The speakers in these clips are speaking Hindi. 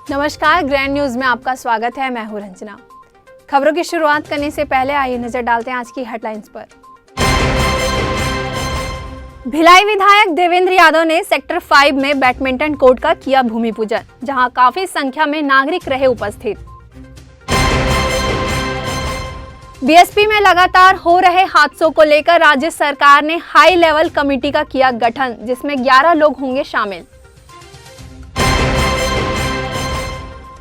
नमस्कार, ग्रैंड न्यूज में आपका स्वागत है। मैं हूं रंजना। खबरों की शुरुआत करने से पहले आइए नजर डालते हैं आज की हेडलाइंस पर। भिलाई विधायक देवेंद्र यादव ने सेक्टर 5 में बैडमिंटन कोर्ट का किया भूमि पूजन, जहां काफी संख्या में नागरिक रहे उपस्थित। बीएसपी में लगातार हो रहे हादसों को लेकर राज्य सरकार ने हाई लेवल कमेटी का किया गठन, जिसमें 11 लोग होंगे शामिल।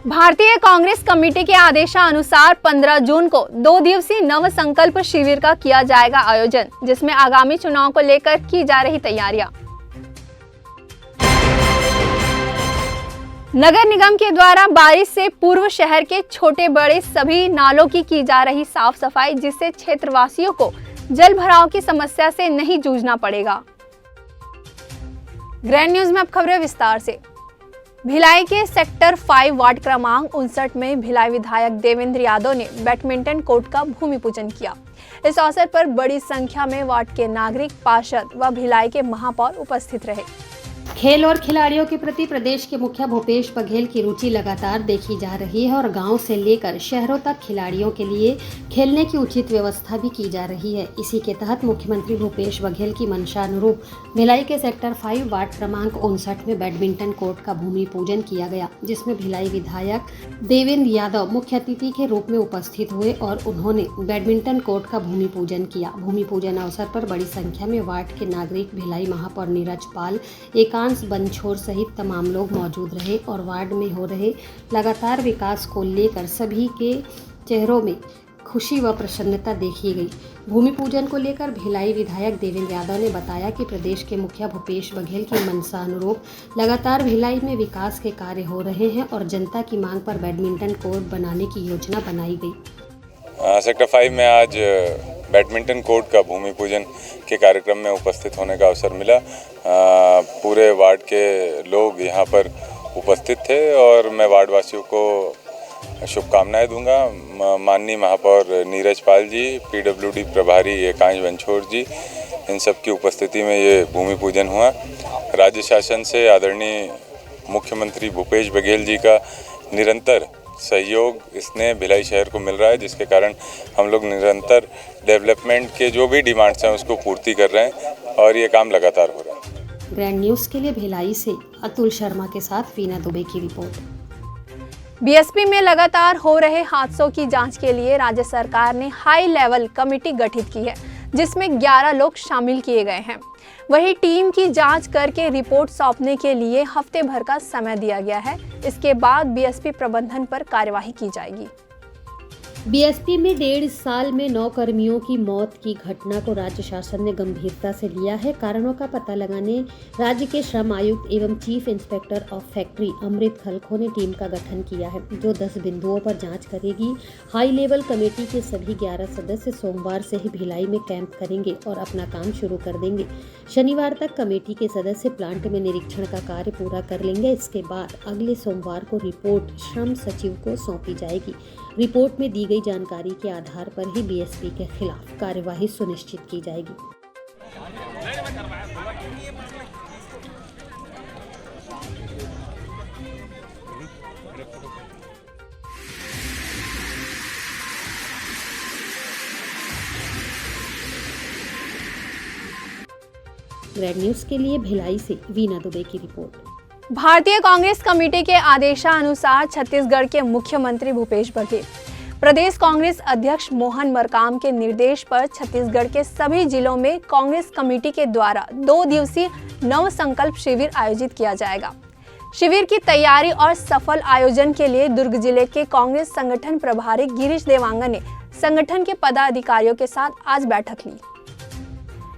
भारतीय कांग्रेस कमेटी के आदेशानुसार 15 जून को 2 दिवसीय नव संकल्प शिविर का किया जाएगा आयोजन, जिसमें आगामी चुनाव को लेकर की जा रही तैयारियां। नगर निगम के द्वारा बारिश से पूर्व शहर के छोटे बड़े सभी नालों की जा रही साफ सफाई, जिससे क्षेत्रवासियों को जल भराव की समस्या से नहीं जूझना पड़ेगा। ग्रैंड न्यूज में अब खबरें विस्तार से। भिलाई के सेक्टर 5 वार्ड क्रमांक 59 में भिलाई विधायक देवेंद्र यादव ने बैडमिंटन कोर्ट का भूमि पूजन किया। इस अवसर पर बड़ी संख्या में वार्ड के नागरिक, पार्षद व भिलाई के महापौर उपस्थित रहे। खेल और खिलाड़ियों के प्रति प्रदेश के मुखिया भूपेश बघेल की रुचि लगातार देखी जा रही है और गांव से लेकर शहरों तक खिलाड़ियों के लिए खेलने की उचित व्यवस्था भी की जा रही है। इसी के तहत मुख्यमंत्री भूपेश बघेल की मंशा अनुरूप भिलाई के सेक्टर 5 वार्ड क्रमांक 59 में बैडमिंटन कोर्ट का भूमि पूजन किया गया, जिसमें भिलाई विधायक देवेंद्र यादव मुख्य अतिथि के रूप में उपस्थित हुए और उन्होंने बैडमिंटन कोर्ट का भूमि पूजन किया। भूमि पूजन अवसर पर बड़ी संख्या में वार्ड के नागरिक, भिलाई महापौर नीरज पाल, एकांश बंछोर सहित तमाम लोग मौजूद रहे और वार्ड में हो रहे लगातार विकास को लेकर सभी के चेहरों में खुशी व प्रसन्नता देखी गई। भूमि पूजन को लेकर भिलाई विधायक देवेंद्र यादव ने बताया कि प्रदेश के मुखिया भूपेश बघेल की मंशा अनुरूप लगातार भिलाई में विकास के कार्य हो रहे हैं और जनता की मांग पर बैडमिंटन कोर्ट बनाने की योजना बनाई गई। सेक्टर 5 में आज बैडमिंटन कोर्ट का भूमि पूजन के कार्यक्रम में उपस्थित होने का अवसर मिला। पूरे वार्ड के लोग यहाँ पर उपस्थित थे और मैं वार्ड वासियों को शुभकामनाएं दूंगा। माननीय महापौर नीरज पाल जी, पीडब्ल्यूडी प्रभारी एकांश बंछोर जी, इन सब की उपस्थिति में ये भूमि पूजन हुआ। राज्य शासन से आदरणीय मुख्यमंत्री भूपेश बघेल जी का निरंतर सहयोग इसने भिलाई शहर को मिल रहा है, जिसके कारण हम लोग निरंतर डेवलपमेंट के जो भी डिमांड्स हैं उसको पूर्ति कर रहे हैं और ये काम लगातार हो रहा है। ग्रैंड न्यूज के लिए भिलाई से अतुल शर्मा के साथ वीना दुबे की रिपोर्ट। बीएसपी में लगातार हो रहे हादसों की जांच के लिए राज्य सरकार ने हाई लेवल कमेटी गठित की है, जिसमें 11 लोग शामिल किए गए हैं। वहीं टीम की जांच करके रिपोर्ट सौंपने के लिए हफ्ते भर का समय दिया गया है। इसके बाद बीएसपी प्रबंधन पर कार्यवाही की जाएगी। बीएसपी में 1.5 साल में 9 कर्मियों की मौत की घटना को राज्य शासन ने गंभीरता से लिया है। कारणों का पता लगाने राज्य के श्रम आयुक्त एवं चीफ इंस्पेक्टर ऑफ फैक्ट्री अमृत खलखो ने टीम का गठन किया है, जो 10 बिंदुओं पर जांच करेगी। हाई लेवल कमेटी के सभी 11 सदस्य सोमवार से ही भिलाई में कैंप करेंगे और अपना काम शुरू कर देंगे। शनिवार तक कमेटी के सदस्य प्लांट में निरीक्षण का कार्य पूरा कर लेंगे। इसके बाद अगले सोमवार को रिपोर्ट श्रम सचिव को सौंपी जाएगी। रिपोर्ट में दी गई जानकारी के आधार पर ही बीएसपी के खिलाफ कार्यवाही सुनिश्चित की जाएगी। ग्रैंड न्यूज के लिए भिलाई से वीना दुबे की रिपोर्ट। भारतीय कांग्रेस कमेटी के आदेशानुसार छत्तीसगढ़ के मुख्यमंत्री भूपेश बघेल, प्रदेश कांग्रेस अध्यक्ष मोहन मरकाम के निर्देश पर छत्तीसगढ़ के सभी जिलों में कांग्रेस कमेटी के द्वारा 2 दिवसीय नव संकल्प शिविर आयोजित किया जाएगा। शिविर की तैयारी और सफल आयोजन के लिए दुर्ग जिले के कांग्रेस संगठन प्रभारी गिरीश देवांगन ने संगठन के पदाधिकारियों के साथ आज बैठक ली।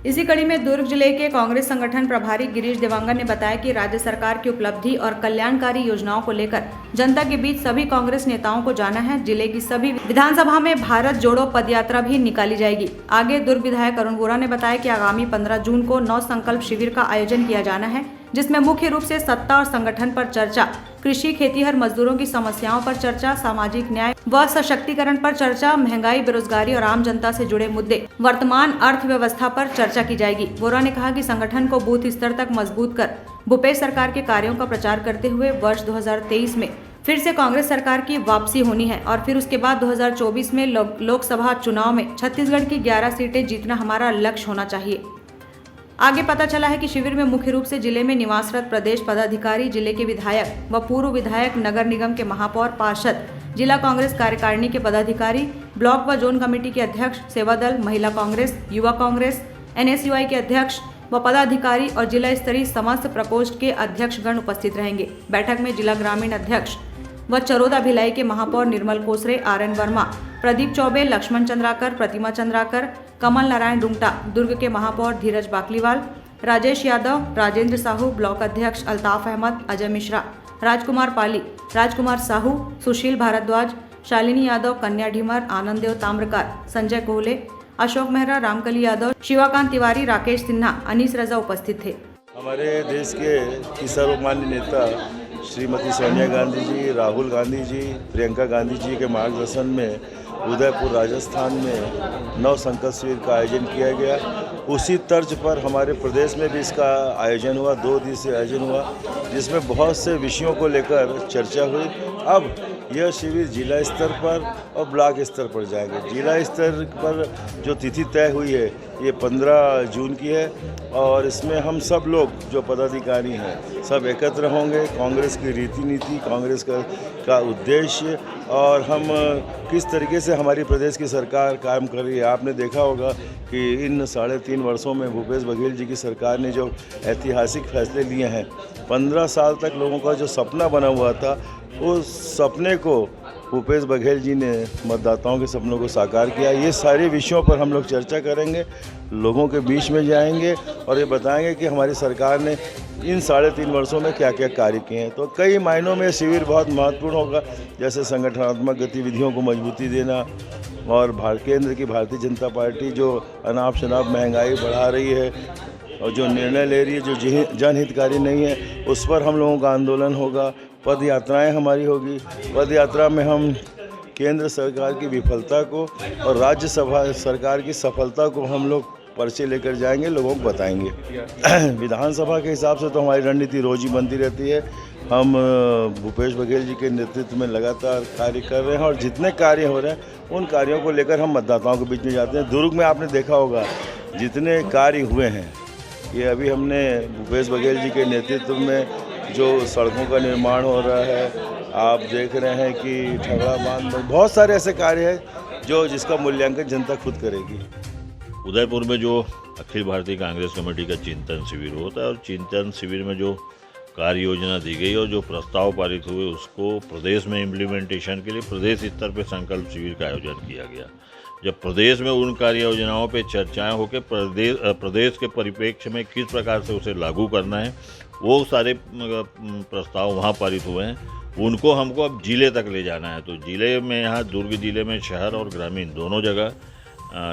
इसी कड़ी में दुर्ग जिले के कांग्रेस संगठन प्रभारी गिरीश देवांगन ने बताया कि राज्य सरकार की उपलब्धि और कल्याणकारी योजनाओं को लेकर जनता के बीच सभी कांग्रेस नेताओं को जाना है। जिले की सभी विधानसभा में भारत जोड़ो पदयात्रा भी निकाली जाएगी। आगे दुर्ग विधायक अरुण वोरा ने बताया कि आगामी 15 जून को 9 संकल्प शिविर का आयोजन किया जाना है, जिसमें मुख्य रूप से सत्ता और संगठन पर चर्चा, कृषि खेतीहर मजदूरों की समस्याओं पर चर्चा, सामाजिक न्याय व सशक्तिकरण पर चर्चा, महंगाई, बेरोजगारी और आम जनता से जुड़े मुद्दे, वर्तमान अर्थव्यवस्था पर चर्चा की जाएगी। वोरा ने कहा कि संगठन को बूथ स्तर तक मजबूत कर भूपेश सरकार के कार्यों का प्रचार करते हुए वर्ष 2023 में फिर से कांग्रेस सरकार की वापसी होनी है और फिर उसके बाद 2024 में लोकसभा चुनाव में छत्तीसगढ़ की 11 सीटें जीतना हमारा लक्ष्य होना चाहिए। आगे पता चला है कि शिविर में मुख्य रूप से जिले में निवासरत प्रदेश पदाधिकारी, जिले के विधायक व पूर्व विधायक, नगर निगम के महापौर, पार्षद, जिला कांग्रेस कार्यकारिणी के पदाधिकारी, ब्लॉक व जोन कमेटी के अध्यक्ष, सेवा दल, महिला कांग्रेस, युवा कांग्रेस, NSUI के अध्यक्ष व पदाधिकारी और जिला स्तरीय समस्त प्रकोष्ठ के अध्यक्षगण उपस्थित रहेंगे। बैठक में जिला ग्रामीण अध्यक्ष व चरोदा भिलाई के महापौर निर्मल कोसरे, RN वर्मा, प्रदीप चौबे, लक्ष्मण चंद्राकर, प्रतिमा चंद्राकर, कमल नारायण रुंगटा, दुर्ग के महापौर धीरज बाकलीवाल, राजेश यादव, राजेंद्र साहू, ब्लॉक अध्यक्ष अल्ताफ अहमद, अजय मिश्रा, राजकुमार पाली, राजकुमार साहू, सुशील भारद्वाज, शालिनी यादव, कन्या ढीमर, आनंददेव ताम्रकार, संजय कोहले, अशोक मेहरा, रामकली यादव, शिवाकांत तिवारी, राकेश सिन्हा, अनीस रजा उपस्थित थे। हमारे देश के सर्वमान्य नेता श्रीमती सोनिया गांधी जी, राहुल गांधी जी, प्रियंका गांधी जी के मार्गदर्शन में उदयपुर राजस्थान में नव संकल्प शिविर का आयोजन किया गया। उसी तर्ज पर हमारे प्रदेश में भी इसका आयोजन हुआ, 2 दिवसीय आयोजन हुआ, जिसमें बहुत से विषयों को लेकर चर्चा हुई। अब यह शिविर जिला स्तर पर और ब्लॉक स्तर पर जाएंगे। जिला स्तर पर जो तिथि तय हुई है ये 15 जून की है और इसमें हम सब लोग जो पदाधिकारी हैं सब एकत्र होंगे। कांग्रेस की रीति नीति, कांग्रेस का उद्देश्य और हम किस तरीके से हमारी प्रदेश की सरकार काम कर रही है। आपने देखा होगा कि इन 3.5 वर्षों में भूपेश बघेल जी की सरकार ने जो ऐतिहासिक फैसले लिए हैं, 15 साल तक लोगों का जो सपना बना हुआ था उस सपने को भूपेश बघेल जी ने मतदाताओं के सपनों को साकार किया। ये सारे विषयों पर हम लोग चर्चा करेंगे, लोगों के बीच में जाएंगे और ये बताएंगे कि हमारी सरकार ने इन 3.5 वर्षों में क्या क्या कार्य किए हैं। तो कई मायनों में शिविर बहुत महत्वपूर्ण होगा, जैसे संगठनात्मक गतिविधियों को मजबूती देना और केंद्र की भारतीय जनता पार्टी जो अनाप शनाप महंगाई बढ़ा रही है और जो निर्णय ले रही है जो जनहितकारी नहीं है, उस पर हम लोगों का आंदोलन होगा। पद यात्राएँ हमारी होगी। पद यात्रा में हम केंद्र सरकार की विफलता को और राज्य सरकार की सफलता को हम लोग पर्चे लेकर जाएंगे, लोगों को बताएंगे। विधानसभा के हिसाब से तो हमारी रणनीति रोज ही बनती रहती है। हम भूपेश बघेल जी के नेतृत्व में लगातार कार्य कर रहे हैं और जितने कार्य हो रहे हैं उन कार्यों को लेकर हम मतदाताओं के बीच में जाते हैं। दुर्ग में आपने देखा होगा जितने कार्य हुए हैं, ये अभी हमने भूपेश बघेल जी के नेतृत्व में जो सड़कों का निर्माण हो रहा है, आप देख रहे हैं कि ठगड़ा बांध, बहुत सारे ऐसे कार्य हैं जिसका मूल्यांकन जनता खुद करेगी। उदयपुर में जो अखिल भारतीय कांग्रेस कमेटी का चिंतन शिविर होता है और चिंतन शिविर में जो कार्य योजना दी गई और जो प्रस्ताव पारित हुए उसको प्रदेश में इम्प्लीमेंटेशन के लिए प्रदेश स्तर पर संकल्प शिविर का आयोजन किया गया। जब प्रदेश में उन कार्य योजनाओं पर चर्चाएं होकर प्रदेश के परिप्रेक्ष्य में किस प्रकार से उसे लागू करना है, वो सारे प्रस्ताव वहाँ पारित हुए हैं। उनको हमको अब जिले तक ले जाना है। तो जिले में, यहाँ दुर्ग जिले में शहर और ग्रामीण दोनों जगह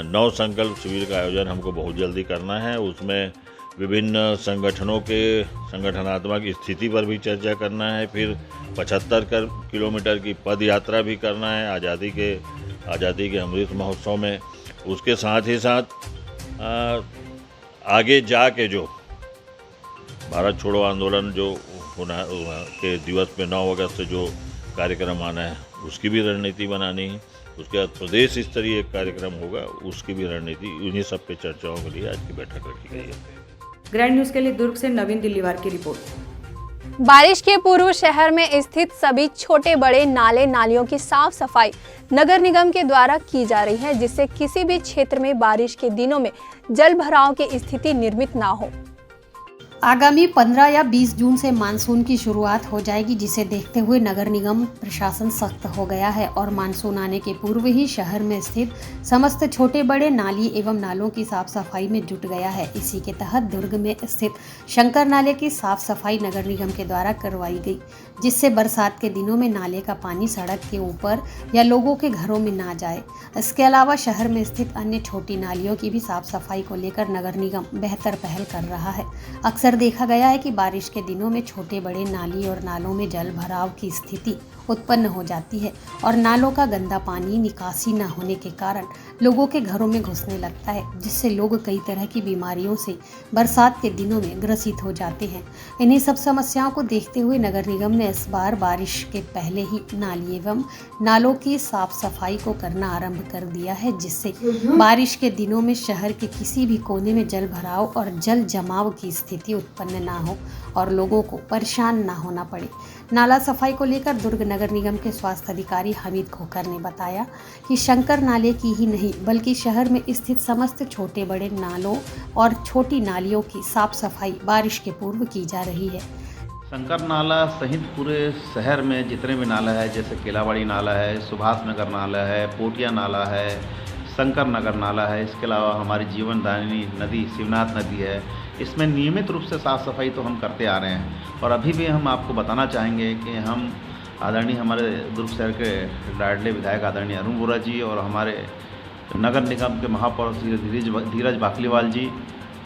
नव संकल्प शिविर का आयोजन हमको बहुत जल्दी करना है। उसमें विभिन्न संगठनों के संगठनात्मक स्थिति पर भी चर्चा करना है। फिर 75 किलोमीटर की पद यात्रा भी करना है आज़ादी के अमृत महोत्सव में। उसके साथ ही साथ आगे जाके जो भारत छोड़ो आंदोलन जो होना के दिवस पे 9 अगस्त से जो कार्यक्रम आना है उसकी भी रणनीति बनानी है। उसके बाद प्रदेश स्तरीय एक कार्यक्रम होगा, उसकी भी रणनीति, उन्हीं सब पे चर्चाओं के लिए आज की बैठक रखी गई है। ग्रैंड न्यूज़ के लिए दुर्ग से नवीन दिल्लीवार की रिपोर्ट। बारिश के पूर्व शहर में स्थित सभी छोटे बड़े नाले नालियों की साफ सफाई नगर निगम के द्वारा की जा रही है, जिससे किसी भी क्षेत्र में बारिश के दिनों में जल भराव की स्थिति निर्मित ना हो। आगामी 15 या 20 जून से मानसून की शुरुआत हो जाएगी, जिसे देखते हुए नगर निगम प्रशासन सख्त हो गया है और मानसून आने के पूर्व ही शहर में स्थित समस्त छोटे बड़े नाली एवं नालों की साफ सफाई में जुट गया है। इसी के तहत दुर्ग में स्थित शंकर नाले की साफ सफाई नगर निगम के द्वारा करवाई गई, जिससे बरसात के दिनों में नाले का पानी सड़क के ऊपर या लोगों के घरों में ना जाए। इसके अलावा शहर में स्थित अन्य छोटी नालियों की भी साफ सफाई को लेकर नगर निगम बेहतर पहल कर रहा है। अक्सर देखा गया है कि बारिश के दिनों में छोटे बड़े नाली और नालों में जल भराव की स्थिति उत्पन्न हो जाती है और नालों का गंदा पानी निकासी न होने के कारण लोगों के घरों में घुसने लगता है, जिससे लोग कई तरह की बीमारियों से बरसात के दिनों में ग्रसित हो जाते हैं। इन्हीं सब समस्याओं को देखते हुए नगर निगम ने इस बार बारिश के पहले ही नाली एवं नालों की साफ सफाई को करना आरंभ कर दिया है, जिससे बारिश के दिनों में शहर के किसी भी कोने में जल भराव और जल जमाव की स्थिति उत्पन्न ना हो और लोगों को परेशान ना होना पड़े। नाला सफाई को लेकर दुर्ग नगर निगम के स्वास्थ्य अधिकारी हमीद खोकर ने बताया कि शंकर नाले की ही नहीं बल्कि शहर में स्थित समस्त छोटे बड़े नालों और छोटी नालियों की साफ सफाई बारिश के पूर्व की जा रही है। शंकर नाला सहित पूरे शहर में जितने भी नाला है, जैसे केलावाड़ी नाला है, सुभाष नगर नाला है, पोटिया नाला है, शंकर नगर नाला है, इसके अलावा हमारी जीवनदायिनी नदी शिवनाथ नदी है, इसमें नियमित रूप से साफ़ सफाई तो हम करते आ रहे हैं। और अभी भी हम आपको बताना चाहेंगे कि हम आदरणीय हमारे दुर्ग शहर के लाडले विधायक आदरणीय अरुण वोरा जी और हमारे नगर निगम के महापौर श्री धीरज बाकलीवाल जी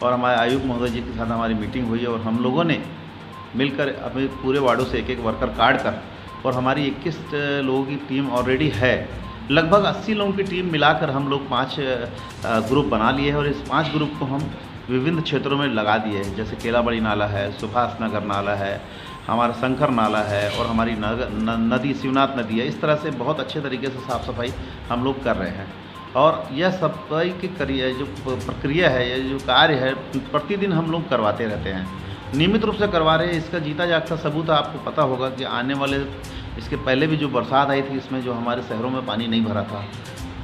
और हमारे आयुक्त महोदय जी के साथ हमारी मीटिंग हुई और हम लोगों ने मिलकर अपने पूरे वार्डों से एक एक वर्कर काट कर और हमारी 21 लोगों की टीम ऑलरेडी है, लगभग 80 लोगों की टीम मिलाकर हम लोग 5 ग्रुप बना लिए हैं और इस 5 ग्रुप को हम विभिन्न क्षेत्रों में लगा दिए हैं, जैसे केलावाड़ी नाला है, सुभाष नगर नाला है, हमारा शंकर नाला है और हमारी नदी शिवनाथ नदी है। इस तरह से बहुत अच्छे तरीके से साफ़ सफाई हम लोग कर रहे हैं और यह सफाई की जो प्रक्रिया है, यह जो कार्य है, प्रतिदिन हम लोग करवाते रहते हैं, नियमित रूप से करवा रहे हैं। इसका जीता जागता सबूत आपको पता होगा कि आने वाले इसके पहले भी जो बरसात आई थी, इसमें जो हमारे शहरों में पानी नहीं भरा था,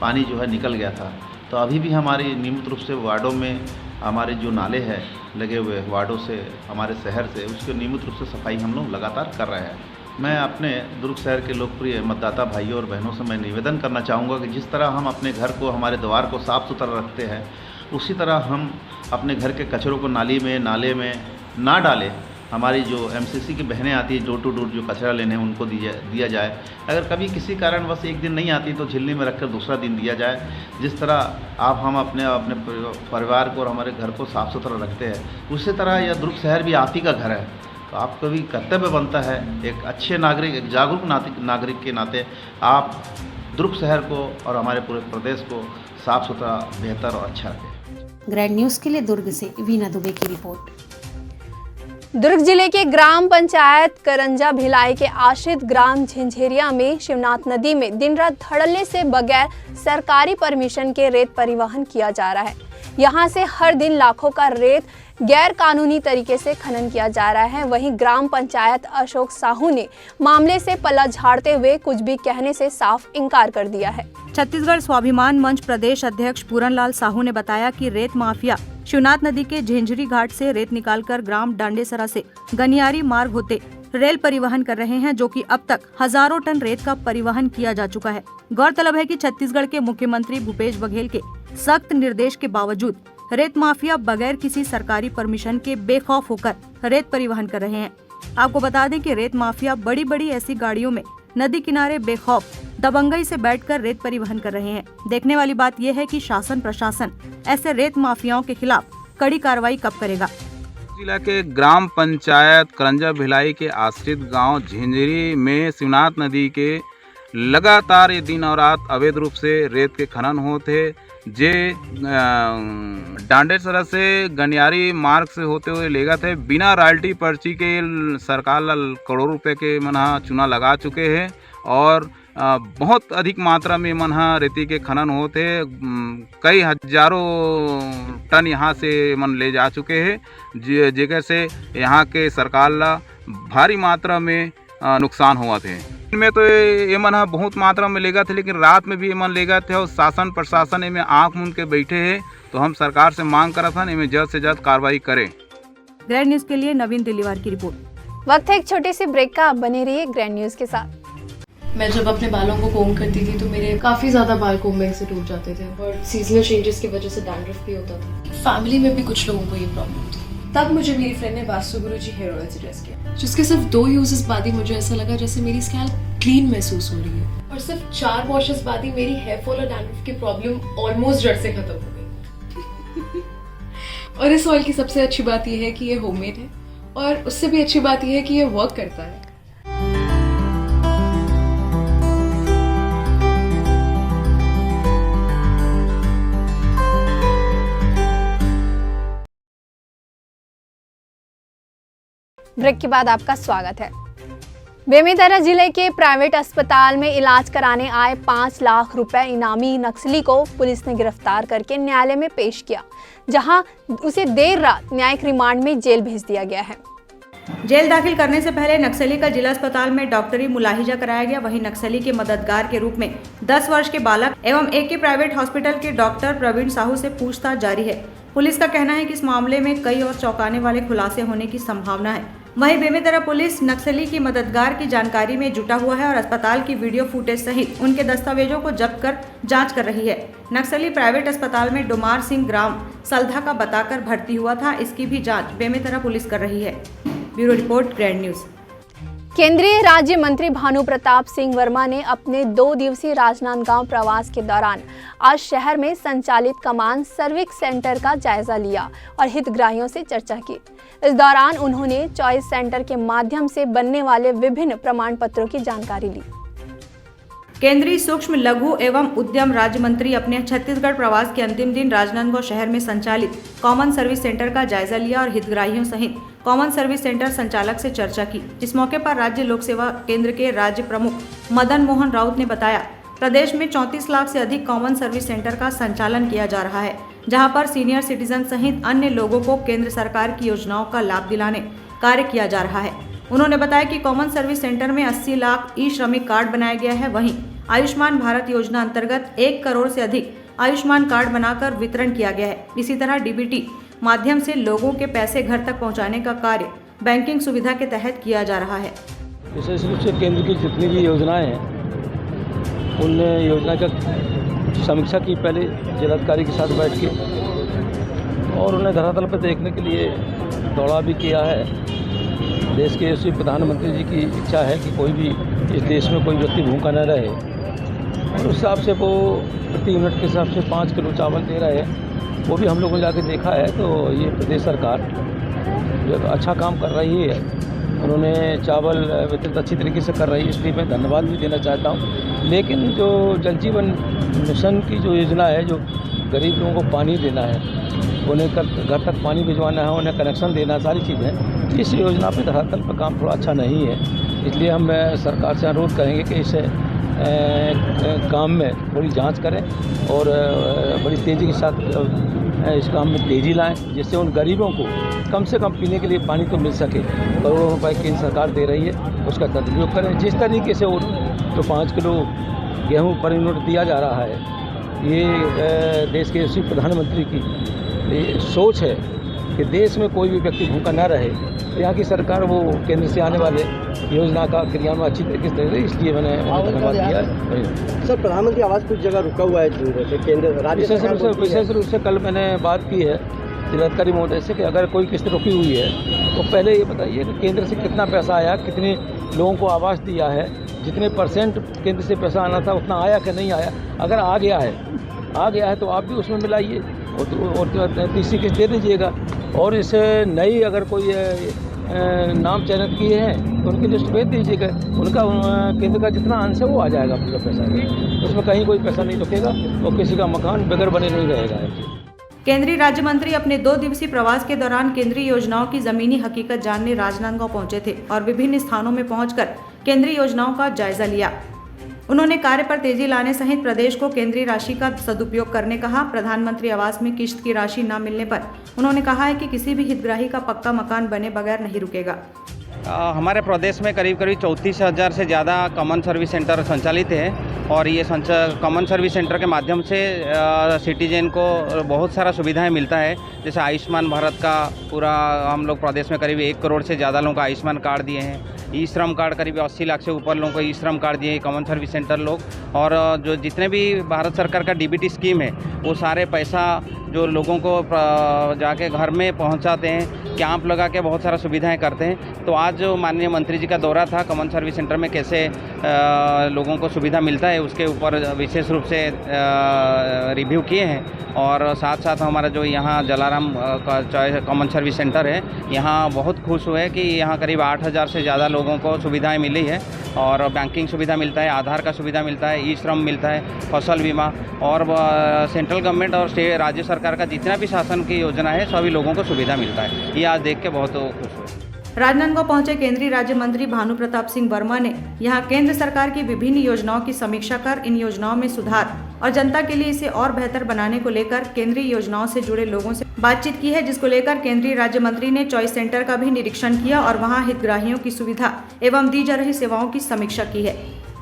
पानी जो है निकल गया था, तो अभी भी हमारी नियमित रूप से वार्डों में हमारे जो नाले हैं लगे हुए वार्डों से, हमारे शहर से, उसके नियमित रूप से सफाई हम लोग लगातार कर रहे हैं। मैं अपने दुर्ग शहर के लोकप्रिय मतदाता भाइयों और बहनों से मैं निवेदन करना चाहूँगा कि जिस तरह हम अपने घर को, हमारे द्वार को साफ़ सुथरा रखते हैं, उसी तरह हम अपने घर के कचरों को नाली में, नाले में ना डालें। हमारी जो एमसीसी की बहनें आती है डोर टू डोर जो कचरा लेने उनको दिया जाए। अगर कभी किसी कारणवश एक दिन नहीं आती तो झिल्ली में रखकर दूसरा दिन दिया जाए। जिस तरह हम अपने परिवार को और हमारे घर को साफ़ सुथरा रखते हैं, उसी तरह यह दुर्ग शहर भी आप ही का घर है, तो आपका भी कर्तव्य बनता है एक अच्छे नागरिक, एक जागरूक नागरिक के नाते आप दुर्ग शहर को और हमारे पूरे प्रदेश को साफ़ सुथरा, बेहतर और अच्छा रखें। ग्रैंड न्यूज़ के लिए दुर्ग से वीना दुबे की रिपोर्ट। दुर्ग जिले के ग्राम पंचायत करंजा भिलाई के आश्रित ग्राम झंझेरिया में शिवनाथ नदी में दिन रात धड़ल्ले से बगैर सरकारी परमिशन के रेत परिवहन किया जा रहा है। यहां से हर दिन लाखों का रेत गैर कानूनी तरीके से खनन किया जा रहा है। वहीं ग्राम पंचायत अशोक साहू ने मामले से पल्ला झाड़ते हुए कुछ भी कहने से साफ इनकार कर दिया है। छत्तीसगढ़ स्वाभिमान मंच प्रदेश अध्यक्ष पूरनलाल साहू ने बताया कि रेत माफिया शिवनाथ नदी के झेंझरी घाट से रेत निकालकर ग्राम डांडेसरा से गनियारी मार्ग होते रेल परिवहन कर रहे हैं, जो कि अब तक हजारों टन रेत का परिवहन किया जा चुका है। गौरतलब है कि छत्तीसगढ़ के मुख्यमंत्री भूपेश बघेल के सख्त निर्देश के बावजूद रेत माफिया बगैर किसी सरकारी परमिशन के बेखौफ होकर रेत परिवहन कर रहे हैं। आपको बता दें कि रेत माफिया बड़ी बड़ी ऐसी गाड़ियों में नदी किनारे बेखौफ दबंगई से बैठकर रेत परिवहन कर रहे हैं। देखने वाली बात यह है कि शासन प्रशासन ऐसे रेत माफियाओं के खिलाफ कड़ी कार्रवाई कब करेगा। जिला के ग्राम पंचायत करंजा भिलाई के आश्रित गांव झेंझरी में शिवनाथ नदी के लगातार ये दिन और रात अवैध रूप से रेत के खनन होते जे डांडेसरा से गनियारी मार्ग से होते हुए लेगा थे बिना रॉयल्टी पर्ची के सरकार करोड़ों रुपए के मना चुना लगा चुके हैं और बहुत अधिक मात्रा में मना रेती के खनन होते कई हजारों टन यहाँ से मन ले जा चुके हैं जगह से यहाँ के सरकार ला भारी मात्रा में नुकसान हुआ थे। में तो ये मन बहुत मात्रा में लेगा थे, लेकिन रात में भी ये मन लेगा थे और शासन प्रशासन में आंख मूंद के बैठे हैं। तो हम सरकार से मांग करा था इनमें जल्द से जल्द कार्रवाई करें। ग्रैंड न्यूज के लिए नवीन दिलीवार की रिपोर्ट। वक्त है एक छोटे से ब्रेक का, आप बने रहिए ग्रैंड न्यूज के साथ। मैं जब अपने बालों को कोम करती थी तो मेरे काफी ज्यादा बाल कोम्बिंग से टूट जाते थे और सीजनल चेंजेस की वजह से डैंड्रफ भी होता था। फैमिली में भी कुछ लोगों को ये प्रॉब्लम थी। तब मुझे मेरी फ्रेंड ने वास्तु गुरुजी हेयर ऑयल सजेस्ट किया, जिसके सिर्फ 2 यूजेस बाद ही मुझे ऐसा लगा जैसे मेरी स्कैल्प क्लीन महसूस हो रही है और सिर्फ 4 वॉशेस बाद ही मेरी हेयर फॉल और डैंड्रफ की प्रॉब्लम ऑलमोस्ट जड़ से खत्म हो गई। और इस ऑयल की सबसे अच्छी बात यह है कि ये होममेड है और उससे भी अच्छी बात यह है कि ये वर्क करता है। ब्रेक के बाद आपका स्वागत है। बेमेतरा जिले के प्राइवेट अस्पताल में इलाज कराने आए 5 लाख रुपए इनामी नक्सली को पुलिस ने गिरफ्तार करके न्यायालय में पेश किया, जहां उसे देर रात न्यायिक रिमांड में जेल भेज दिया गया है। जेल दाखिल करने से पहले नक्सली का जिला अस्पताल में डॉक्टरी मुलाहिजा कराया गया। वहीं नक्सली के मददगार के रूप में 10 वर्ष के बालक एवं एक के प्राइवेट हॉस्पिटल के डॉक्टर प्रवीण साहू से पूछताछ जारी है। पुलिस का कहना है कि इस मामले में कई और चौंकाने वाले खुलासे होने की संभावना है। वहीं बेमेतरा पुलिस नक्सली की मददगार की जानकारी में जुटा हुआ है और अस्पताल की वीडियो फुटेज सहित उनके दस्तावेजों को जब्त कर जांच कर रही है। नक्सली प्राइवेट अस्पताल में डोमार सिंह ग्राम सलधा का बताकर भर्ती हुआ था, इसकी भी जांच बेमेतरा पुलिस कर रही है। Bureau report, grand news. केंद्रीय राज्य मंत्री भानु प्रताप सिंह वर्मा ने अपने 2 दिवसीय राजनांदगांव प्रवास के दौरान आज शहर में संचालित कमान सर्विस सेंटर का जायजा लिया और हितग्राहियों से चर्चा की। इस दौरान उन्होंने चॉइस सेंटर के माध्यम से बनने वाले विभिन्न प्रमाण पत्रों की जानकारी ली। केंद्रीय सूक्ष्म लघु एवं उद्यम राज्य मंत्री अपने छत्तीसगढ़ प्रवास के अंतिम दिन राजनांदगांव शहर में संचालित कॉमन सर्विस सेंटर का जायजा लिया और हितग्राहियों सहित कॉमन सर्विस सेंटर संचालक से चर्चा की। इस मौके पर राज्य लोक सेवा केंद्र के राज्य प्रमुख मदन मोहन राउत ने बताया, प्रदेश में 34 लाख से अधिक कॉमन सर्विस सेंटर का संचालन किया जा रहा है, जहां पर सीनियर सिटीजन सहित अन्य लोगों को केंद्र सरकार की योजनाओं का लाभ दिलाने कार्य किया जा रहा है। उन्होंने बताया कि कॉमन सर्विस सेंटर में 80 लाख ई श्रमिक कार्ड बनाया गया है। वहीं आयुष्मान भारत योजना अंतर्गत 1 करोड़ से अधिक आयुष्मान कार्ड बनाकर वितरण किया गया है। इसी तरह डीबीटी माध्यम से लोगों के पैसे घर तक पहुंचाने का कार्य बैंकिंग सुविधा के तहत किया जा रहा है। विशेष रूप से केंद्र की जितनी भी योजनाएं हैं उन योजना का समीक्षा की पहले जिलाधिकारी के साथ बैठ के, और उन्हें धरातल पर देखने के लिए दौड़ा भी किया है। देश के यशस्वी प्रधानमंत्री जी की इच्छा है कि कोई भी इस देश में कोई व्यक्ति भूखा न रहे, और उस हिसाब से वो प्रति यूनिट के हिसाब से 5 किलो चावल दे रहे हैं। वो भी हम लोगों ने जाके देखा है, तो ये प्रदेश सरकार जो अच्छा काम कर रही है, उन्होंने चावल वितरित अच्छी तरीके से कर रही है, इसलिए मैं धन्यवाद भी देना चाहता हूँ। लेकिन जो जल जीवन मिशन की जो योजना है, जो गरीब लोगों को पानी देना है, उन्हें घर तक पानी भिजवाना है, उन्हें कनेक्शन देना, सारी चीज़ें, इस योजना पे धरातल पर काम थोड़ा अच्छा नहीं है। इसलिए हम सरकार से अनुरोध करेंगे कि इस काम में थोड़ी जांच करें और बड़ी तेज़ी के साथ इस काम में तेज़ी लाएं, जिससे उन गरीबों को कम से कम पीने के लिए पानी तो मिल सके। करोड़ों रुपए केंद्र सरकार दे रही है, उसका सदुपयोग करें। जिस तरीके से वो जो 5 किलो गेहूँ पर यूनिट दिया जा रहा है, ये देश के यशस्वी प्रधानमंत्री की सोच है कि देश में कोई भी व्यक्ति भूखा न रहे। यहाँ की सरकार वो केंद्र से आने वाले योजना का क्रियान्वयन अच्छी तरीके से दे रही है, इसलिए मैंने धन्यवाद दिया है। सर, प्रधानमंत्री आवास कुछ जगह रुका हुआ है केंद्र राज्य विशेष रूप से कल मैंने बात की है जिलाधिकारी महोदय से कि अगर कोई किस्त रुकी हुई है तो पहले ये बताइए कि केंद्र से कितना पैसा आया, कितने लोगों को आवास दिया है, जितने % केंद्र से पैसा आना था उतना आया कि नहीं आया। अगर आ गया है तो आप भी उसमें मिलाइए और तीसरी किस्त दे दीजिएगा। और इसे नई अगर कोई नाम चयनित किए हैं तो उनकी लिस्ट भेज दीजिएगा। उनका केंद्र का जितना अंश है वो आ जाएगा पूरा पैसा, उसमें कहीं कोई पैसा नहीं रुकेगा और किसी का मकान बगैर बने नहीं रहेगा। केंद्रीय राज्य मंत्री अपने 2 दिवसीय प्रवास के दौरान केंद्रीय योजनाओं की जमीनी हकीकत जानने राजनांदगांव पहुंचे थे और विभिन्न स्थानों में पहुंचकर केंद्रीय योजनाओं का जायजा लिया। उन्होंने कार्य पर तेजी लाने सहित प्रदेश को केंद्रीय राशि का सदुपयोग करने कहा। प्रधानमंत्री आवास में किश्त की राशि न मिलने पर उन्होंने कहा है कि किसी भी हितग्राही का पक्का मकान बने बगैर नहीं रुकेगा। हमारे प्रदेश में करीब 34,000 से ज़्यादा कॉमन सर्विस सेंटर संचालित है और ये कॉमन सर्विस सेंटर के माध्यम से सिटीजन को बहुत सारा सुविधाएं मिलता है। जैसे आयुष्मान भारत का पूरा हम लोग प्रदेश में करीब 1 करोड़ से ज़्यादा लोगों को आयुष्मान कार्ड दिए हैं। ई श्रम कार्ड करीब 80 लाख से ऊपर लोगों को ई श्रम कार्ड दिए कॉमन सर्विस सेंटर लोग। और जो जितने भी भारत सरकार का डीबीटी स्कीम है वो सारे पैसा जो लोगों को जाके घर में पहुंचाते हैं, कैंप लगा के बहुत सारा सुविधाएं करते हैं। तो आज जो माननीय मंत्री जी का दौरा था कॉमन सर्विस सेंटर में कैसे लोगों को सुविधा मिलता है उसके ऊपर विशेष रूप से रिव्यू किए हैं। और साथ साथ हमारा जो यहाँ जलाराम का कॉमन सर्विस सेंटर है, यहाँ बहुत खुश हुए कि यहाँ करीब 8,000 से ज़्यादा लोगों को सुविधाएं मिली है और बैंकिंग सुविधा मिलता है, आधार का सुविधा मिलता है, ई श्रम मिलता है, फसल बीमा और सेंट्रल गवर्नमेंट और राज्य सरकार का जितना भी शासन की योजना है सभी लोगों को सुविधा मिलता है। ये आज देख के बहुत खुश हुए। राजनांदगांव पहुंचे केंद्रीय राज्य मंत्री भानु प्रताप सिंह वर्मा ने यहां केंद्र सरकार की विभिन्न योजनाओं की समीक्षा कर इन योजनाओं में सुधार और जनता के लिए इसे और बेहतर बनाने को लेकर केंद्रीय योजनाओं से जुड़े लोगों से बातचीत की है, जिसको लेकर केंद्रीय राज्य मंत्री ने चॉइस सेंटर का भी निरीक्षण किया और वहां हितग्राहियों की सुविधा एवं दी जा रही सेवाओं की समीक्षा की है।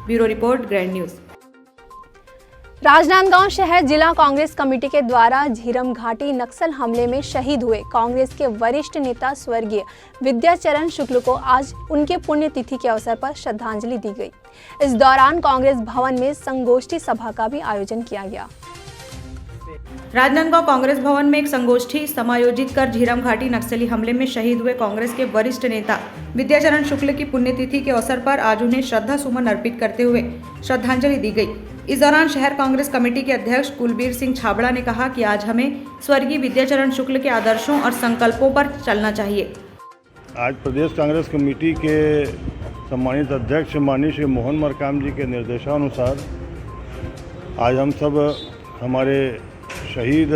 Bureau report, grand news. Rajnandgaon शहर जिला कांग्रेस कमेटी के द्वारा झीरम घाटी नक्सल हमले में शहीद हुए कांग्रेस के वरिष्ठ नेता स्वर्गीय विद्याचरण शुक्ल को आज उनके पुण्यतिथि के अवसर पर श्रद्धांजलि दी गई। इस दौरान कांग्रेस भवन में संगोष्ठी सभा का भी आयोजन किया गया। राजनांदगांव कांग्रेस भवन में एक संगोष्ठी समायोजित कर झीरम घाटी नक्सली हमले में शहीद हुए कांग्रेस के वरिष्ठ नेता विद्याचरण शुक्ल की पुण्यतिथि के अवसर पर आज उन्हें श्रद्धा सुमन अर्पित करते हुए श्रद्धांजलि दी गई। इस दौरान शहर कांग्रेस कमेटी के अध्यक्ष कुलबीर सिंह छाबड़ा ने कहा कि आज हमें स्वर्गीय विद्याचरण शुक्ल के आदर्शों और संकल्पों पर चलना चाहिए। आज प्रदेश कांग्रेस कमेटी के सम्मानित अध्यक्ष माननीय श्री मोहन मरकाम जी के निर्देशानुसार आज हम सब हमारे शहीद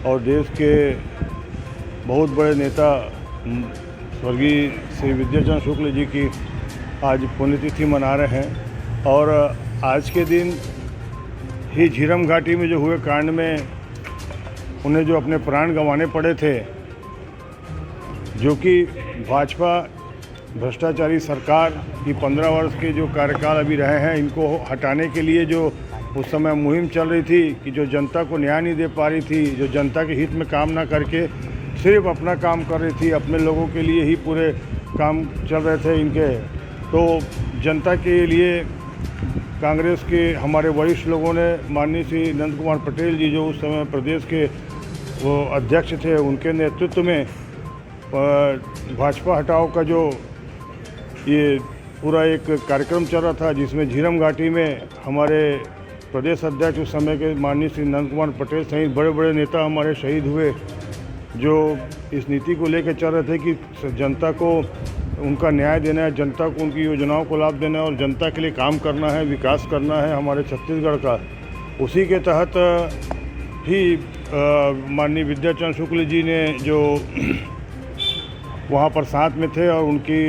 और देश के बहुत बड़े नेता स्वर्गीय श्री विद्याचरण शुक्ल जी की आज पुण्यतिथि मना रहे हैं और आज के दिन ही झीरम घाटी में जो हुए कांड में उन्हें जो अपने प्राण गंवाने पड़े थे, जो कि भाजपा भ्रष्टाचारी सरकार की 15 वर्ष के जो कार्यकाल अभी रहे हैं, इनको हटाने के लिए जो उस समय मुहिम चल रही थी कि जो जनता को न्याय नहीं दे पा रही थी, जो जनता के हित में काम ना करके सिर्फ अपना काम कर रही थी, अपने लोगों के लिए ही पूरे काम चल रहे थे इनके, तो जनता के लिए कांग्रेस के हमारे वरिष्ठ लोगों ने माननीय श्री नंद कुमार पटेल जी जो उस समय प्रदेश के वो अध्यक्ष थे, उनके नेतृत्व में भाजपा हटाओ का जो ये पूरा एक कार्यक्रम चल रहा था, जिसमें झीरम घाटी में हमारे प्रदेश अध्यक्ष उस समय के माननीय श्री नंद कुमार पटेल सहित बड़े बड़े नेता हमारे शहीद हुए, जो इस नीति को लेकर चल रहे थे कि जनता को उनका न्याय देना है, जनता को उनकी योजनाओं को लाभ देना है और जनता के लिए काम करना है, विकास करना है हमारे छत्तीसगढ़ का। उसी के तहत ही माननीय विद्याचरण शुक्ल जी ने जो वहाँ पर साथ में थे और उनकी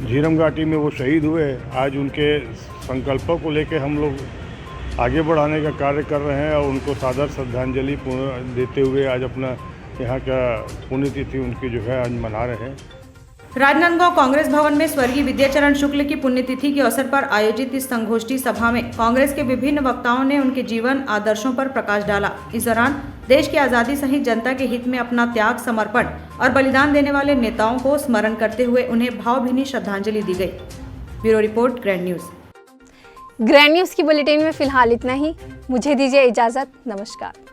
झीरम घाटी में वो शहीद हुए, आज उनके संकल्पों को लेकर हम लोग आगे बढ़ाने का कार्य कर रहे हैं और उनको सादर श्रद्धांजलि देते हुए आज अपना यहाँ का पुण्यतिथि उनकी जो है आज मना रहे हैं। राजनांदगांव कांग्रेस भवन में स्वर्गीय विद्याचरण शुक्ल की पुण्यतिथि के अवसर पर आयोजित इस संगोष्ठी सभा में कांग्रेस के विभिन्न वक्ताओं ने उनके जीवन आदर्शों पर प्रकाश डाला। इस दौरान देश की आजादी सहित जनता के हित में अपना त्याग, समर्पण और बलिदान देने वाले नेताओं को स्मरण करते हुए उन्हें भावभीनी श्रद्धांजलि दी गई। Bureau report, grand news. Grand news की बुलेटिन में फिलहाल इतना ही। मुझे दीजिए इजाजत। नमस्कार।